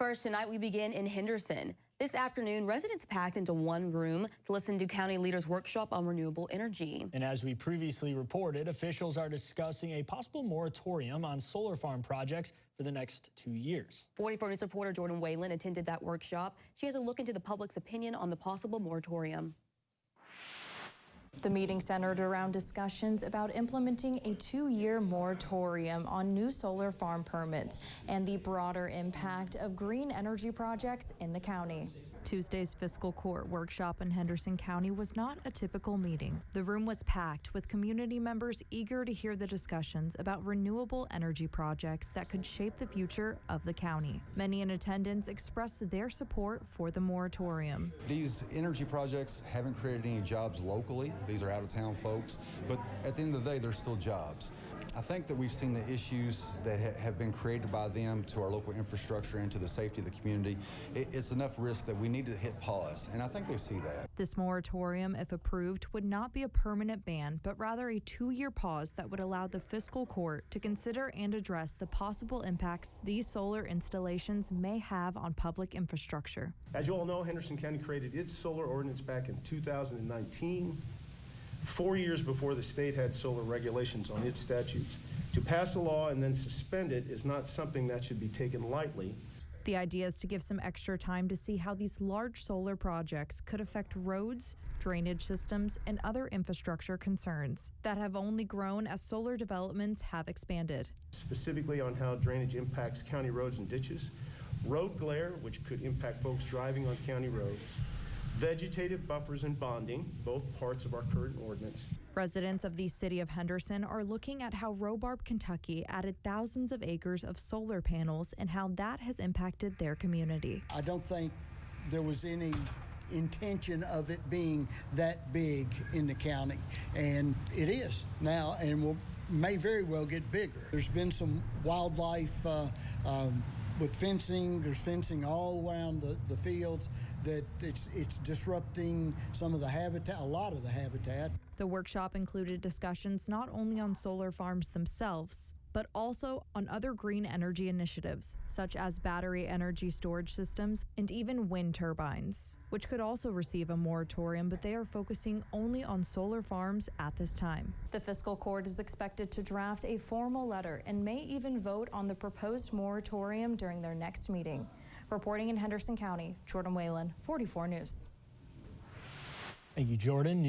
First, tonight we begin in Henderson. This afternoon, residents packed into one room to listen to county leaders' workshop on renewable energy. And as we previously reported, officials are discussing a possible moratorium on solar farm projects for the next 2 years. 44 News reporter Jordan Whalen attended that workshop. She has a look into the public's opinion on the possible moratorium. The meeting centered around discussions about implementing a 2-year moratorium on new solar farm permits and the broader impact of green energy projects in the county. Tuesday's Fiscal Court workshop in Henderson County was not a typical meeting. The room was packed with community members eager to hear the discussions about renewable energy projects that could shape the future of the county. Many in attendance expressed their support for the moratorium. These energy projects haven't created any jobs locally. These are out-of-town folks, but at the end of the day, they're still jobs. I think that we've seen the issues that have been created by them to our local infrastructure and to the safety of the community. It's enough risk that we need to hit pause, and I think they see that. This moratorium, if approved, would not be a permanent ban, but rather a 2-year pause that would allow the Fiscal Court to consider and address the possible impacts these solar installations may have on public infrastructure. As you all know, Henderson County created its solar ordinance back in 2019. 4 years before the state had solar regulations on its statutes. To pass a law and then suspend it is not something that should be taken lightly. The idea is to give some extra time to see how these large solar projects could affect roads, drainage systems, and other infrastructure concerns that have only grown as solar developments have expanded. Specifically on how drainage impacts county roads and ditches, road glare, which could impact folks driving on county roads, vegetative buffers and bonding, both parts of our current ordinance. Residents of the city of Henderson are looking at how Robarb, Kentucky added thousands of acres of solar panels and how that has impacted their community. I don't think there was any intention of it being that big in the county, and it is now, and may very well get bigger. There's been some wildlife with fencing. There's fencing all around the fields that it's disrupting some of the habitat, a lot of the habitat. The workshop included discussions not only on solar farms themselves, but also on other green energy initiatives, such as battery energy storage systems and even wind turbines, which could also receive a moratorium, but they are focusing only on solar farms at this time. The Fiscal Court is expected to draft a formal letter and may even vote on the proposed moratorium during their next meeting. Reporting in Henderson County, Jordan Whalen, 44 News. Thank you, Jordan.